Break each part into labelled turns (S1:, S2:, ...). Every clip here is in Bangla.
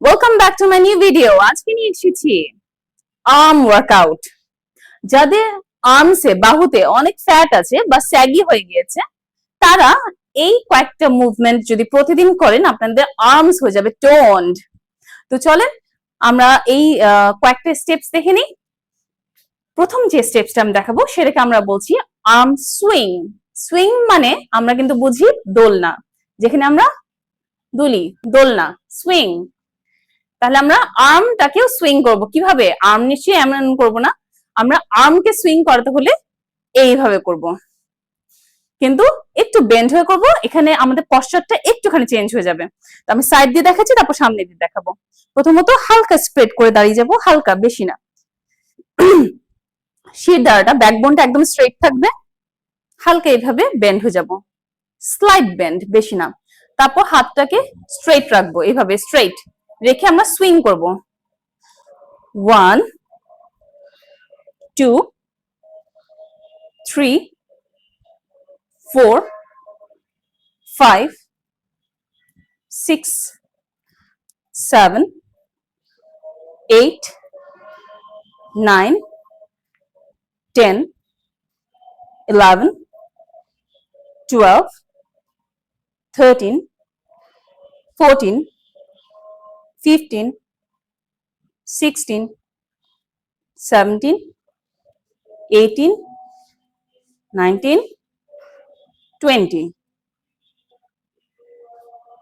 S1: Welcome back to my new video. আজকে নিয়ে এসেছি আর্ম ওয়ার্কআউট। যাদের আর্মসে বাহুতে অনেক ফ্যাট আছে বা স্যাগি হয়ে গিয়েছে, তারা এই কয়েকটা মুভমেন্ট যদি প্রতিদিন করেন, আপনাদের আর্মস হয়ে যাবে টোন্ড। তো চলেন আমরা এই কয়েকটা স্টেপস দেখে নিই। প্রথম যে স্টেপসটা আমি দেখাবো সেটাকে আমরা বলছি আর্ম সুইং। সুইং মানে আমরা কিন্তু বুঝি দোলনা, যেখানে আমরা দুলি, দোলনা, সুইং। তাহলে আমরা আর্মটাকেও সুইং করব। কিভাবে? আর্ম নিশ্চয়ই এমন করব না, আমরা আর্মকে সুইং করাতে হলে এইভাবে করব, কিন্তু একটু বেন্ড হয়ে করব। এখানে আমাদের পশ্চারটা একটুখানি চেঞ্জ হয়ে যাবে। তো আমি সাইড দিয়ে দেখাচ্ছি, তারপর সামনে দিয়ে দেখাবো। প্রথমত হালকা স্প্রেড করে দাঁড়িয়ে যাব, হালকা, বেশি না। শির দ্বারাটা, ব্যাকবোনটা একদম স্ট্রেট থাকবে, হালকা এইভাবে বেন্ড হয়ে যাব, স্লাইড বেন্ড, বেশি না। তারপর হাতটাকে স্ট্রেট রাখবো, এইভাবে স্ট্রেট রেখে আমরা সুইং করব। 1 2 3 4 5 6 7 8 9 10 11 12 13 14 15 16 17 18 19 20।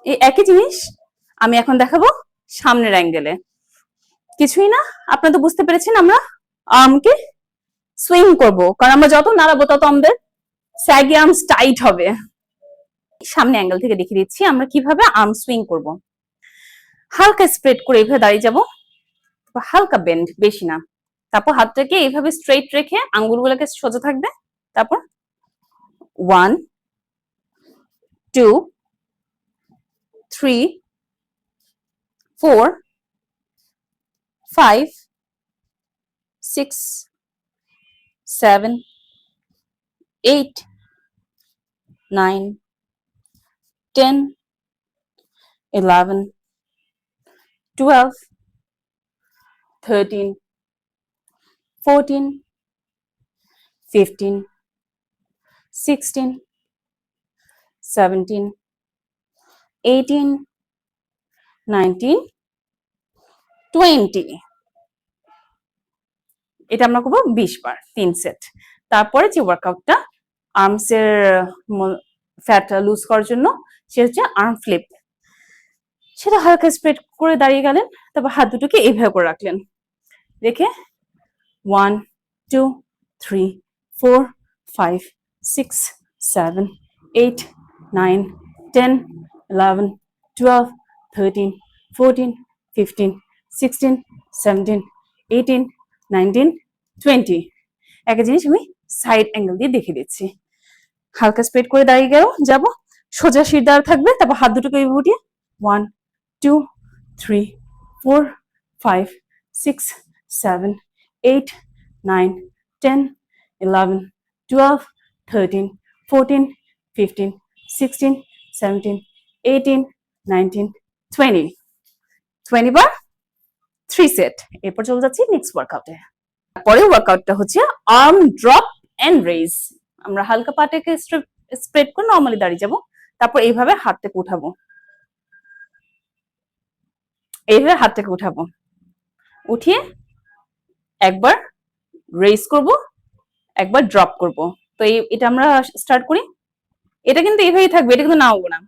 S1: এই একই জিনিস আমি এখন দেখাবো সামনের অ্যাঙ্গেলে। কিছুই না, আপনারা তো বুঝতে পেরেছেন আমরা আর্মকে সুইং করব, কারণ আমরা যত নাড়াবো তত আমাদের স্যাগি আর্মস টাইট হবে। সামনে অ্যাঙ্গেল থেকে দেখিয়ে দিচ্ছি আমরা কিভাবে আর্ম সুইং করব। হালকা স্প্রেড করে এইভাবে দাঁড়িয়ে যাব, হালকা বেন্ড, বেশি না। তারপর হাতটাকে এইভাবে স্ট্রেট রেখে আঙ্গুলগুলোকে সোজা থাকবে। তারপর 1 2 3 4 5 6 7 8 9 10 11 12 13 14 15 16 17 18 19 20। এটা আমরা করবো 20 বার, 3 সেট। তারপরে যে ওয়ার্কআউটটা আর্মস এর ফ্যাট লুজ করার জন্য, সেটা হচ্ছে আর্ম ফ্লিপ। সেটা হালকা স্প্রেড করে দাঁড়িয়ে গেলেন, তারপর হাত দুটোকে এইভাবে করে রাখলেন, রেখে 1 2 3 4 5 6 7 8 9 10 11 12 13 14 15 16 17 18 19 20। একটা জিনিস আমি সাইড অ্যাঙ্গেল দিয়ে দেখিয়ে দিচ্ছি। হালকা স্প্রেড করে দাঁড়িয়ে যাব, সোজা শির দ্বারা থাকবে, তারপর হাত দুটোকে উঠিয়ে 1 2 3 4 5 6 7 8 9 10 11 12 13 14 15 16 17 18 19 20। 20 বার, 3 সেট। এরপর চলে যাচ্ছি নেক্সট ওয়ার্কআউটে। পরের ওয়ার্কআউটটা হচ্ছে আর্ম ড্রপ এন্ড রেজ। আমরা হালকা পাটাকে স্প্রেড করে নরমালি দাঁড়িয়ে যাব, তারপর এইভাবে হাতটাকে উঠাবো, এইভাবে হাতটাকে উঠাবো, উঠিয়ে একবার রেজ করব, একবার ড্রপ করব। তো এটা আমরা স্টার্ট করি। এটা কিন্তু এইভাবেই থাকবে, এটা কিন্তু নামাবো না,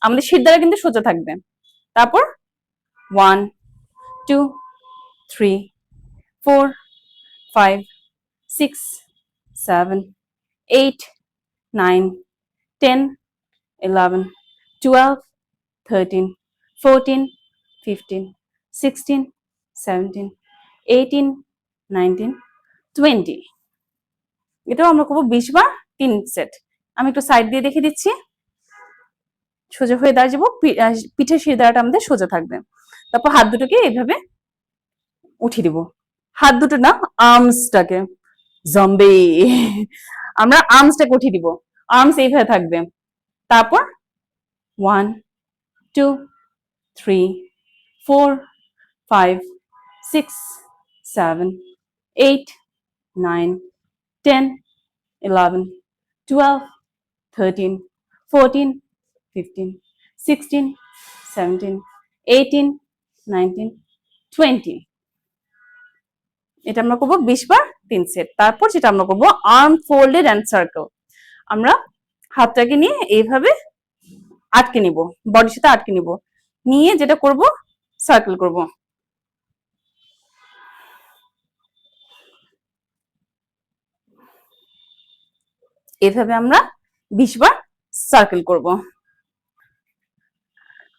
S1: আমাদের শির দ্বারা কিন্তু সোজা থাকবে। তারপর 1 2 3 4 5 6 7 8 9 10 11 12 13 14 15 16 17 18 19 20। এটাও আমরা করবো 20 বার, 3 সেট। আমি একটু সাইড দিয়ে দেখে দিচ্ছি। সোজা হয়ে দাঁড়িয়ে যাবো, পিঠের শির দ্বারাটা আমাদের সোজা থাকবে। তারপর হাত দুটোকে এইভাবে উঠিয়ে দিব, হাত দুটো না, আর্মসটাকে, জম্বি। আমরা আর্মসটাকে উঠিয়ে দিব, আর্মস এইভাবে থাকবে। তারপর 1 2 3 4 5, 6, 7, 8, 9, 10, 11, 12, 13, 14, 15, 16, 17, 18, 19, 20. এটা আমরা করবো 20 বার 3 সেট। তারপর যেটা আমরা করবো আর্ম ফোল্ডেড এন্ড সার্কেল। আমরা হাতটাকে নিয়ে এইভাবে আটকে নিব, বডির সাথে আটকে নিব, নিয়ে যেটা করব সার্কেল করব। এভাবে আমরা 20 বার সার্কেল করব।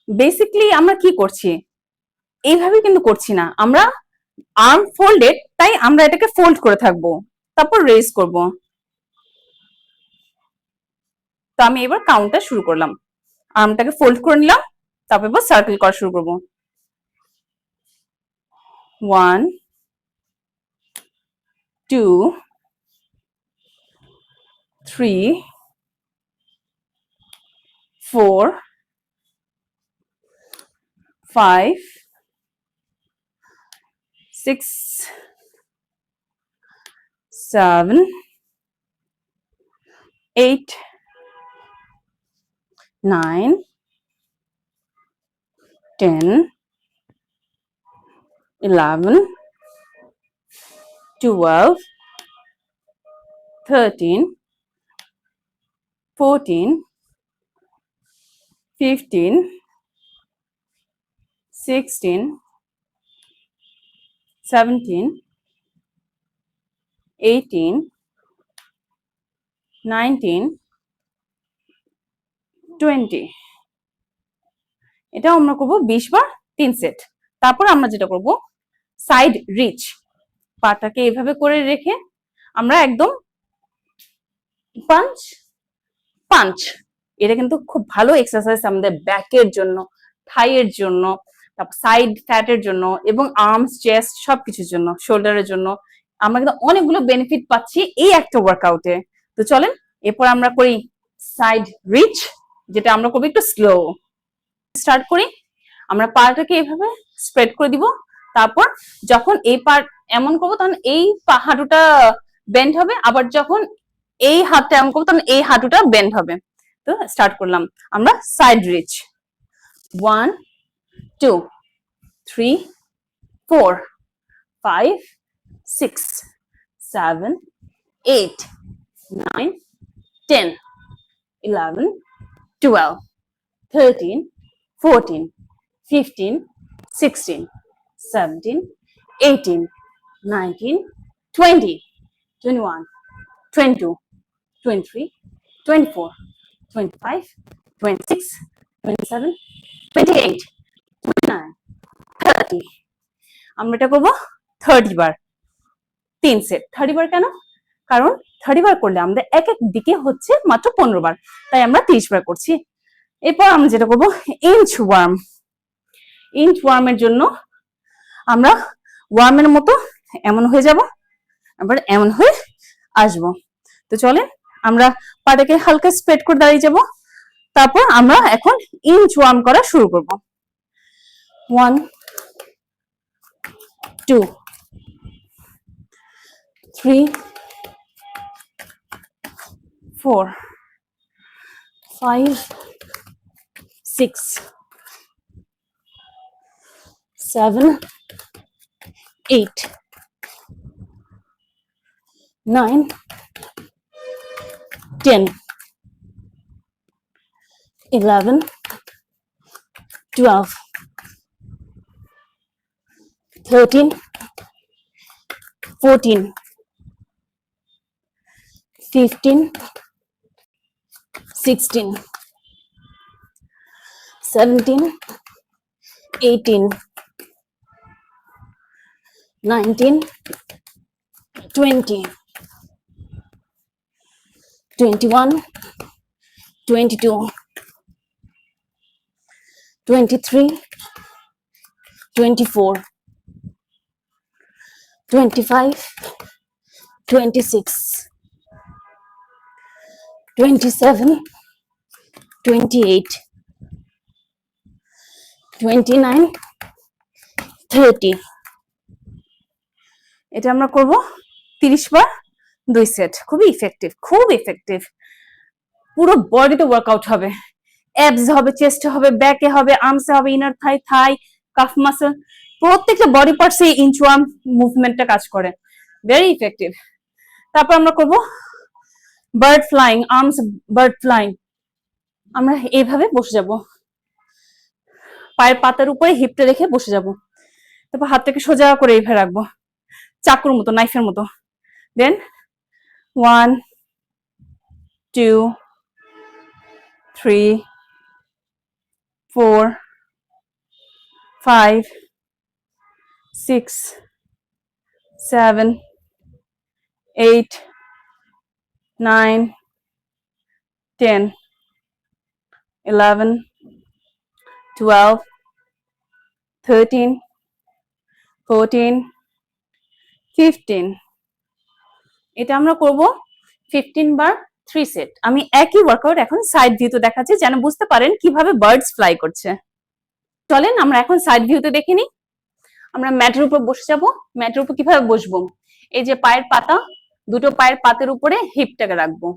S1: বেসিক্যালি আমরা কি করছি, এইভাবে কিন্তু করছি না, আমরা আর্ম ফোল্ডেড, তাই আমরা এটাকে ফোল্ড করে থাকবো, তারপর রেজ করব। তো আমি এবার কাউন্টটা শুরু করলাম, আর্মটাকে ফোল্ড করে নিলাম, তারপর এবার সার্কেল করা শুরু করব। 1, 2, 3, 4, 5, 6, 7, 8, 9, 10, 11, 12, 13, 14, 15, 16, 17, 18, 19, 20। এটা আমরা করবো 20 বার 3 সেট। তারপর আমরা যেটা করব সাইড রিচ, পাটাকে এভাবে করে রেখে আমরা একদম পাঞ্চ পাঞ্চ। এটা কিন্তু খুব ভালো এক্সারসাইজ আমাদের ব্যাকের জন্য, থাইয়ের জন্য, তারপর সাইড ফ্যাটের জন্য, এবং আর্মস, চেস্ট সবকিছুর জন্য, শোল্ডারের জন্য। আমরা কিন্তু অনেকগুলো বেনিফিট পাচ্ছি এই একটা ওয়ার্কআউটে। তো চলেন এরপর আমরা করি সাইড রিচ, যেটা আমরা করবো একটু স্লো। স্টার্ট করি, আমরা পাটাকে এভাবে স্প্রেড করে দিব, তারপর যখন এই পার্ট এমন করবো তখন এই হাঁটুটা বেন্ড হবে, আবার যখন এই হাতটা এমন করবো তখন এই হাঁটুটা বেন্ড হবে। তো স্টার্ট করলাম আমরা সাইড রিচ। 1, 2, 3, 4, 5, 6, 7, 8, 9, 10, 11, 12, 13, 14, 15, 16, 17, 18, 19, 20, 21, 22, 23, 24, 25, 26, 27, 28, 29, 30। আমরা এটা করবো 30 বার 3 সেট। 30 বার কেন? কারণ 30 বার করলে আমাদের এক এক দিকে হচ্ছে মাত্র 15 বার, তাই আমরা 30 বার করছি। এরপর আমরা যেটা করবো ইঞ্চ ওয়ার্ম। ইঞ্চ ওয়ার্মের জন্য আমরা ওয়ার্মের মতো এমন হয়ে যাব, আবার এমন হয়ে আসবো। তো চলেন আমরা পাটাকে হালকা স্প্রেড করে দাঁড়িয়ে যাব, তারপর আমরা এখন ইঞ্চ ওয়ার্ম করা শুরু করব। 1, 2, 3, 4, 5, 6, 7, 8, 9, 10, 11, 12, 13, 14, 15, 16, 17, 18, 19, 20, 21, 22, 23, 24, 25, 26, 27, 28, 29, 30। এটা আমরা করব 30 বার 2 সেট। খুবই ইফেক্টিভ, খুব ইফেক্টিভ। পুরো বডিতে ওয়ার্কআউট হবে, অ্যাবস হবে, চেস্টে হবে, ব্যাকে হবে, আর্মসে হবে, ইনার থাই, থাই, কাফ মাসল, প্রত্যেকটা বডি পার্টসে ইনচওয়ার্ম মুভমেন্টটা কাজ করে, ভেরি ইফেক্টিভ। তারপর আমরা করব bird flying, arms bird flying. আমরা এইভাবে বসে যাব, পায়ের পাতার উপরে হিপটা রেখে বসে যাব, তারপর হাতটাকে সোজা করে এইভাবে রাখবো, চাকুর মতো, নাইফের মতো। দেন 1 2 3 4 5 6 7 8 9 10 11 12 13 14 15। এটা আমরা করব 15 বার 3 সেট। আমি একই ওয়ার্কআউট এখন সাইড ভিউতে দেখাচ্ছি যেন বুঝতে পারেন কিভাবে বার্ডস ফ্লাই করছে। চলেন আমরা এখন সাইড ভিউতে দেখে নিই। আমরা ম্যাটের উপর বসে যাব। ম্যাটের উপর কিভাবে বসবো, এই যে পায়ের পাতা, দুটো পায়ের পাতের উপরে হিপটাকে রাখবো,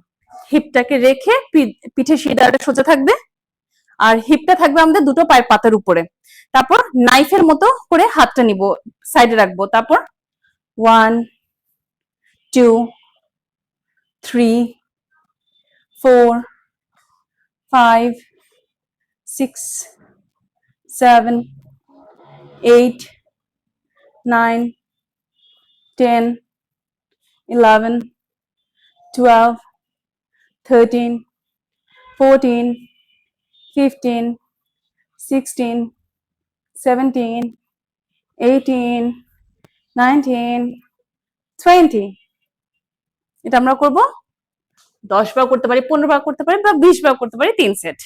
S1: হিপটাকে রেখে পিঠে শিরাটা সোজা থাকবে, আর হিপটা থাকবে আমাদের দুটো পায়ের পাতার উপরে। তারপর নাইফের মতো করে হাতটা নিব, সাইডে রাখবো। তারপর 1 2 3 4 5 6 7 8 9 10 11 12 13 14 15 16 17 18 19 20। এটা আমরা করব 10 বার করতে পারি, 15 বার করতে পারি, বা 20 বার করতে পারি, 3 সেট।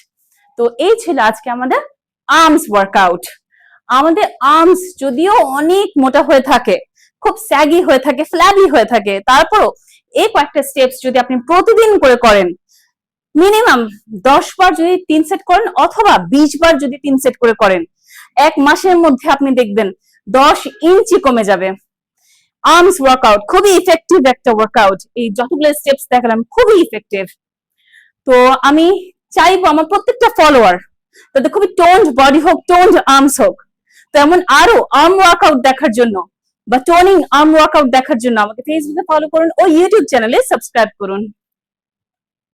S1: তো এই ছিল আজকে আমাদের আর্মস ওয়ার্কআউট। আমাদের আর্মস যদিও অনেক মোটা হয়ে থাকে, খুব স্যাগি হয়ে থাকে, ফ্ল্যাবি হয়ে থাকে, তারপরও এই কয়েকটা স্টেপস যদি আপনি প্রতিদিন করে করেন, মিনিমাম 10 বার যদি 3 সেট করেন, অথবা 20 বার যদি 3 সেট করে করেন, এক মাসের মধ্যে আপনি দেখবেন 10 ইঞ্চি কমে যাবে। আর্মস ওয়ার্কআউট খুবই ইফেক্টিভ একটা ওয়ার্কআউট। এই যতগুলো স্টেপস দেখালাম খুবই ইফেক্টিভ। তো আমি চাইবো আমার প্রত্যেকটা ফলোয়ার তাদের খুবই টোনড বডি হোক, টোনড আর্মস হোক। তো এমন আরো আর্ম ওয়ার্কআউট দেখার জন্য বা টোনিং আর্ম ওয়ার্কআউট দেখার জন্য আমাকে ফেসবুকে ফলো করুন ও ইউটিউব চ্যানেলে সাবস্ক্রাইব করুন।